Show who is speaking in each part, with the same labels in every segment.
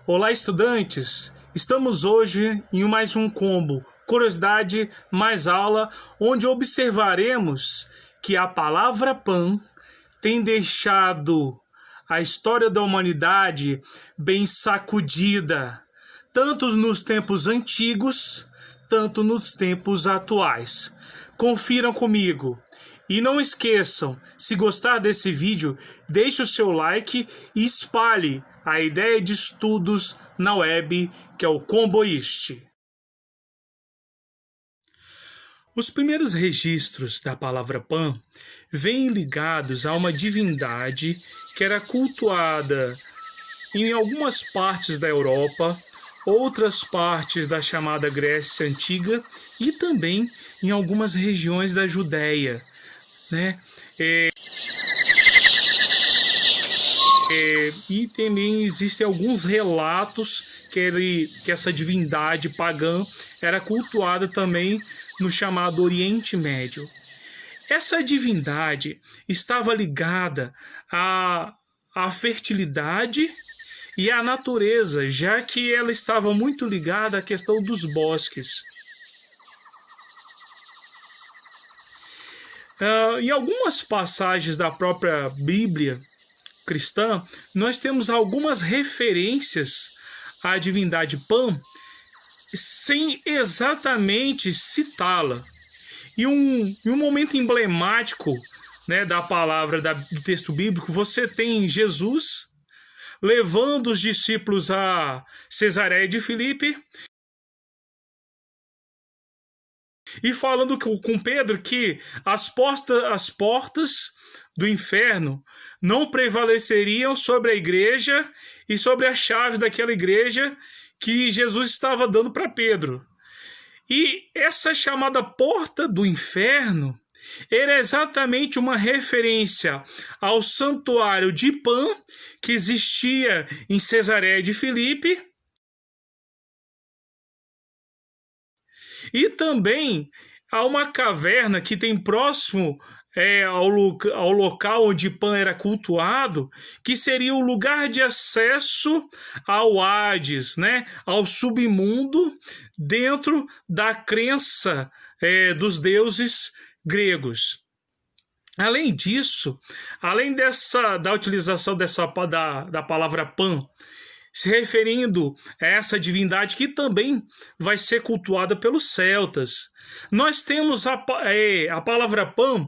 Speaker 1: Olá, estudantes! Estamos hoje em mais um combo Curiosidade mais Aula, onde observaremos que a palavra PAN tem deixado a história da humanidade bem sacudida, tanto nos tempos antigos, tanto nos tempos atuais. Confiram comigo. E não esqueçam, se gostar desse vídeo, deixe o seu like e espalhe a ideia de estudos na web, que é o Comboist. Os primeiros registros da palavra Pan vêm ligados a uma divindade que era cultuada em algumas partes da Europa, outras partes da chamada Grécia Antiga e também em algumas regiões da Judéia, né? E também existem alguns relatos que essa divindade pagã era cultuada também no chamado Oriente Médio. Essa divindade estava ligada à fertilidade e à natureza, já que ela estava muito ligada à questão dos bosques. Em algumas passagens da própria Bíblia cristã, nós temos algumas referências à divindade Pan sem exatamente citá-la. E um momento emblemático, né, da palavra do texto bíblico, você tem Jesus levando os discípulos a Cesareia de Filipe e falando com Pedro que as portas do inferno não prevaleceriam sobre a igreja e sobre a chave daquela igreja que Jesus estava dando para Pedro. E essa chamada porta do inferno era exatamente uma referência ao santuário de Pan que existia em Cesareia de Filipe e também há uma caverna que tem próximo ao local onde Pan era cultuado, que seria o lugar de acesso ao Hades, né? Ao submundo, dentro da crença dos deuses gregos. Além disso, além da utilização da palavra Pan, se referindo a essa divindade que também vai ser cultuada pelos celtas, nós temos a palavra Pan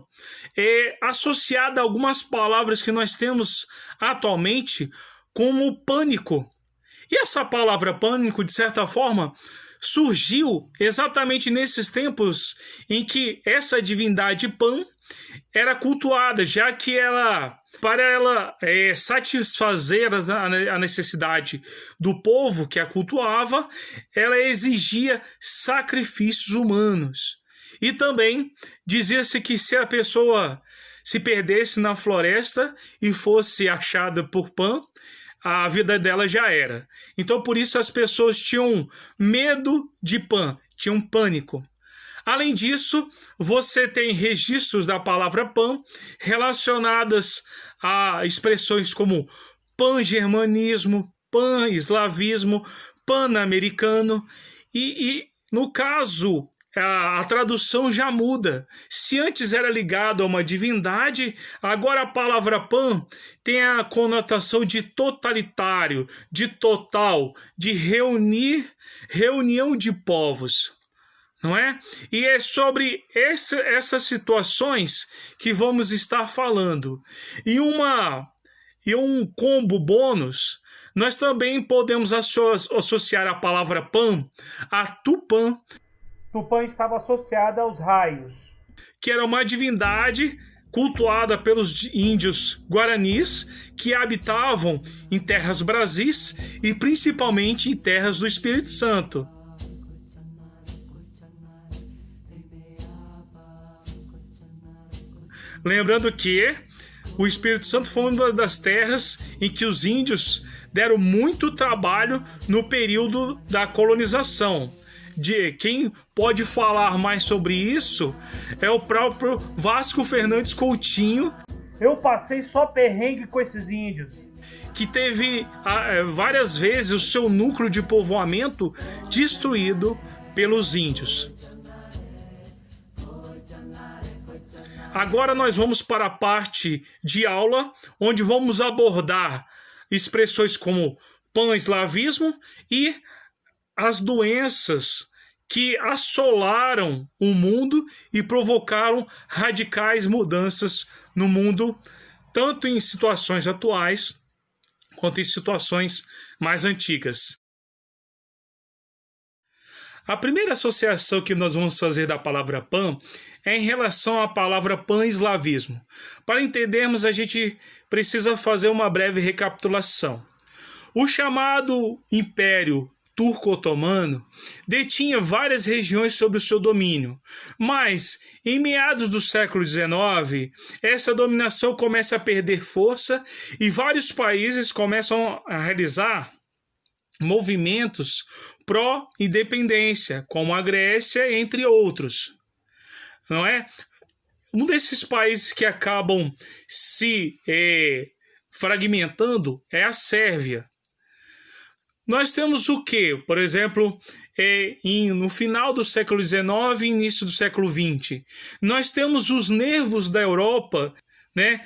Speaker 1: associada a algumas palavras que nós temos atualmente, como pânico. E essa palavra pânico, de certa forma, surgiu exatamente nesses tempos em que essa divindade Pan era cultuada, já que para ela satisfazer a necessidade do povo que a cultuava, ela exigia sacrifícios humanos. E também dizia-se que se a pessoa se perdesse na floresta e fosse achada por Pan, a vida dela já era. Então, por isso, as pessoas tinham medo de Pan, tinham pânico. Além disso, você tem registros da palavra Pan relacionadas a expressões como pan-germanismo, pan-eslavismo, pan-americano e no caso, a tradução já muda. Se antes era ligado a uma divindade, agora a palavra Pan tem a conotação de totalitário, de total, de reunião de povos. Não é? E é sobre essas situações que vamos estar falando. E um combo bônus, nós também podemos associar a palavra Pan a Tupã. Tupã estava associada aos raios, que era uma divindade cultuada pelos índios guaranis que habitavam em terras brasis e principalmente em terras do Espírito Santo. Lembrando que o Espírito Santo foi uma das terras em que os índios deram muito trabalho no período da colonização. Quem pode falar mais sobre isso é o próprio Vasco Fernandes Coutinho. Eu passei só perrengue com esses índios. que teve várias vezes o seu núcleo de povoamento destruído pelos índios. Agora nós vamos para a parte de aula, onde vamos abordar expressões como pan-eslavismo e as doenças que assolaram o mundo e provocaram radicais mudanças no mundo, tanto em situações atuais quanto em situações mais antigas. A primeira associação que nós vamos fazer da palavra pan é em relação à palavra pan-eslavismo. Para entendermos, a gente precisa fazer uma breve recapitulação. O chamado Império Turco-Otomano detinha várias regiões sob o seu domínio, mas em meados do século XIX, essa dominação começa a perder força e vários países começam a realizar movimentos pró-independência, como a Grécia, entre outros. Não é? Um desses países que acabam se fragmentando é a Sérvia. Nós temos o quê? Por exemplo, no final do século XIX e início do século XX. Nós temos os nervos da Europa, né,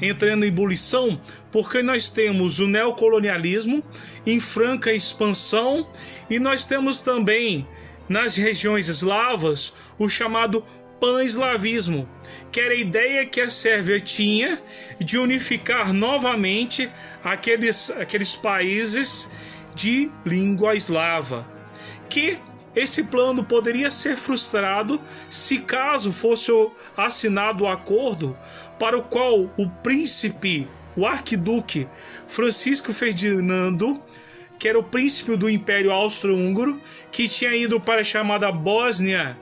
Speaker 1: entrando em ebulição, porque nós temos o neocolonialismo em franca expansão e nós temos também nas regiões eslavas o chamado pan-eslavismo, que era a ideia que a Sérvia tinha de unificar novamente aqueles países de língua eslava, que esse plano poderia ser frustrado se caso fosse assinado o acordo para o qual o arquiduque Francisco Ferdinando, que era o príncipe do Império Austro-Húngaro, que tinha ido para a chamada Bósnia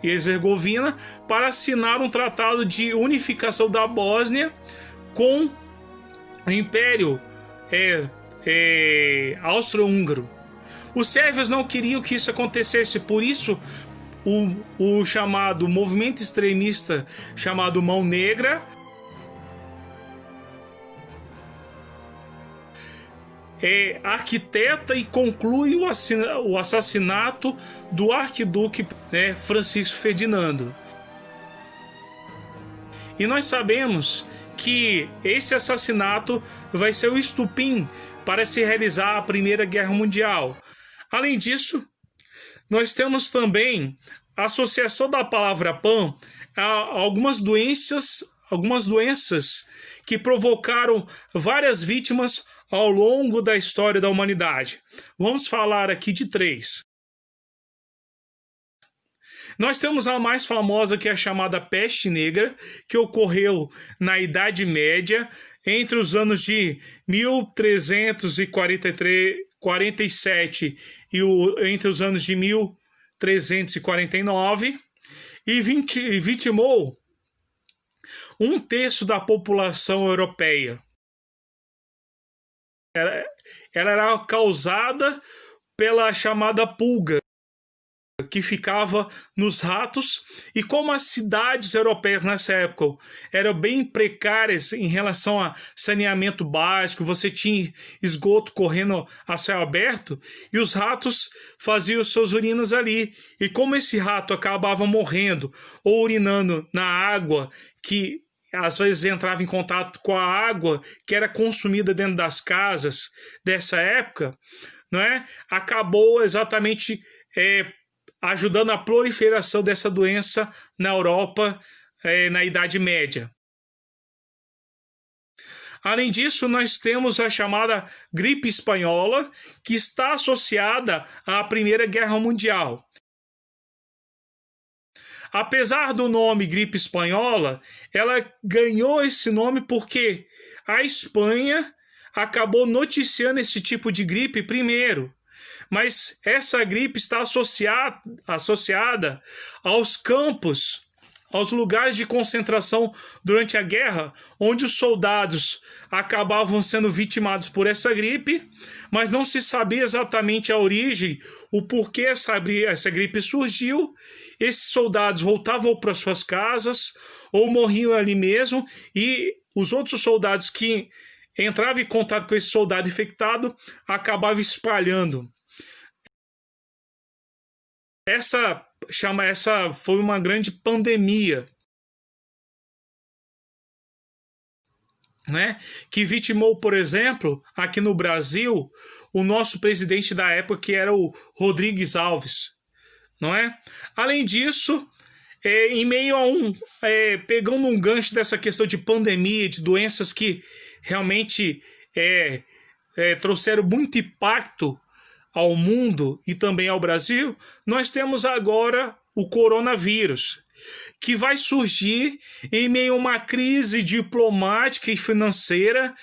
Speaker 1: e Herzegovina para assinar um tratado de unificação da Bósnia com o Império Austro-Húngaro. Os sérvios não queriam que isso acontecesse, por isso o chamado movimento extremista chamado Mão Negra arquiteta e conclui o assassinato do arquiduque, Francisco Ferdinando. E nós sabemos que esse assassinato vai ser o estupim para se realizar a Primeira Guerra Mundial. Além disso, nós temos também a associação da palavra pan a algumas doenças que provocaram várias vítimas ao longo da história da humanidade. Vamos falar aqui de 3. Nós temos a mais famosa, que é a chamada peste negra, que ocorreu na Idade Média, entre os anos de 1347 e entre os anos de 1349, e vitimou 1/3 da população europeia. Ela era causada pela chamada pulga, que ficava nos ratos, e como as cidades europeias nessa época eram bem precárias em relação a saneamento básico, você tinha esgoto correndo a céu aberto, e os ratos faziam suas urinas ali, e como esse rato acabava morrendo ou urinando na água, que às vezes entrava em contato com a água que era consumida dentro das casas dessa época, não é? Acabou exatamente ajudando a proliferação dessa doença na Europa na Idade Média. Além disso, nós temos a chamada gripe espanhola, que está associada à Primeira Guerra Mundial. Apesar do nome gripe espanhola, ela ganhou esse nome porque a Espanha acabou noticiando esse tipo de gripe primeiro. Mas essa gripe está associada aos campos, aos lugares de concentração durante a guerra, onde os soldados acabavam sendo vitimados por essa gripe, mas não se sabia exatamente a origem, o porquê essa gripe surgiu. Esses soldados voltavam para suas casas ou morriam ali mesmo, e os outros soldados que entrava em contato com esse soldado infectado, acabava espalhando. Essa foi uma grande pandemia, né? Que vitimou, por exemplo, aqui no Brasil, o nosso presidente da época, que era o Rodrigues Alves, não é? Além disso, em meio a pegando um gancho dessa questão de pandemia, de doenças que realmente trouxeram muito impacto ao mundo e também ao Brasil, nós temos agora o coronavírus, que vai surgir em meio a uma crise diplomática e financeira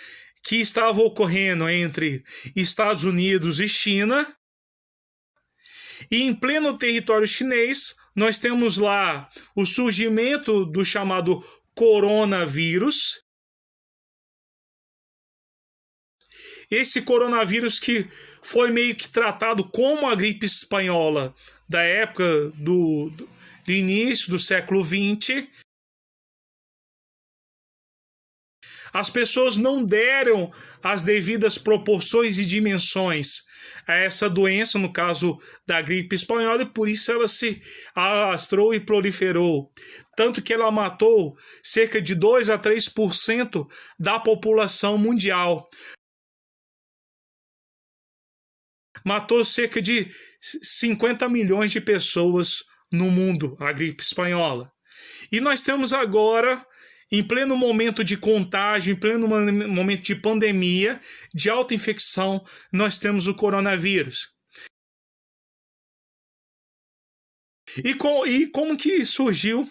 Speaker 1: que estava ocorrendo entre Estados Unidos e China. E em pleno território chinês, nós temos lá o surgimento do chamado coronavírus. Esse coronavírus que foi meio que tratado como a gripe espanhola da época do início do século XX. As pessoas não deram as devidas proporções e dimensões a essa doença, no caso da gripe espanhola, e por isso ela se alastrou e proliferou. Tanto que ela matou cerca de 2 a 3% da população mundial. Matou cerca de 50 milhões de pessoas no mundo, a gripe espanhola. E nós temos agora, em pleno momento de contágio, em pleno momento de pandemia, de alta infecção, nós temos o coronavírus. E como que surgiu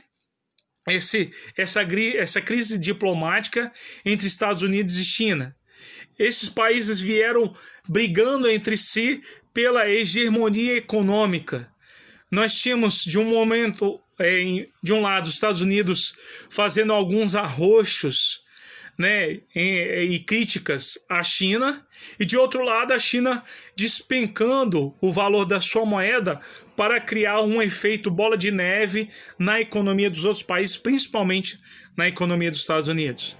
Speaker 1: essa crise diplomática entre Estados Unidos e China? Esses países vieram brigando entre si pela hegemonia econômica. Nós tínhamos, de um lado, os Estados Unidos fazendo alguns arroxos, né, e críticas à China, e de outro lado, a China despencando o valor da sua moeda para criar um efeito bola de neve na economia dos outros países, principalmente na economia dos Estados Unidos.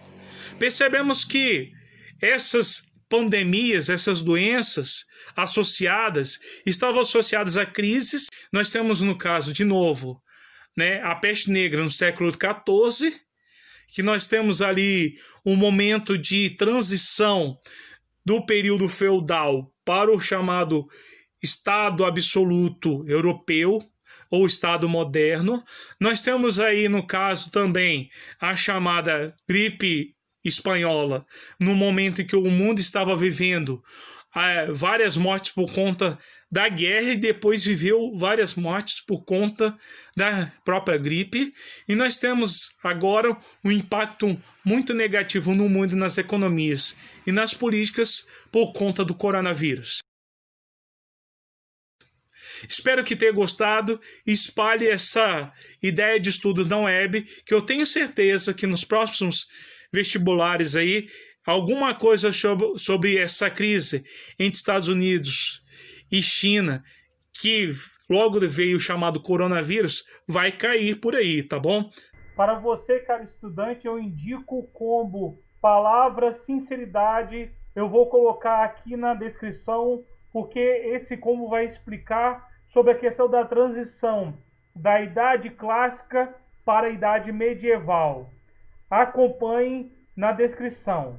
Speaker 1: Percebemos que essas pandemias, essas doenças estavam associadas a crises. Nós temos, no caso, de novo, né, a peste negra no século XIV, que nós temos ali um momento de transição do período feudal para o chamado Estado absoluto europeu, ou Estado moderno. Nós temos aí, no caso, também a chamada gripe espanhola, no momento em que o mundo estava vivendo várias mortes por conta da guerra, e depois viveu várias mortes por conta da própria gripe. E nós temos agora um impacto muito negativo no mundo, nas economias e nas políticas, por conta do coronavírus. Espero que tenha gostado. Espalhe essa ideia de estudos na web, que eu tenho certeza que nos próximos vestibulares aí, alguma coisa sobre essa crise entre Estados Unidos e China, que logo veio o chamado coronavírus, vai cair por aí, tá bom? Para você, caro estudante, eu indico o combo Palavra Sinceridade. Eu vou colocar aqui na descrição, porque esse combo vai explicar sobre a questão da transição da Idade Clássica para a Idade Medieval. Acompanhe na descrição.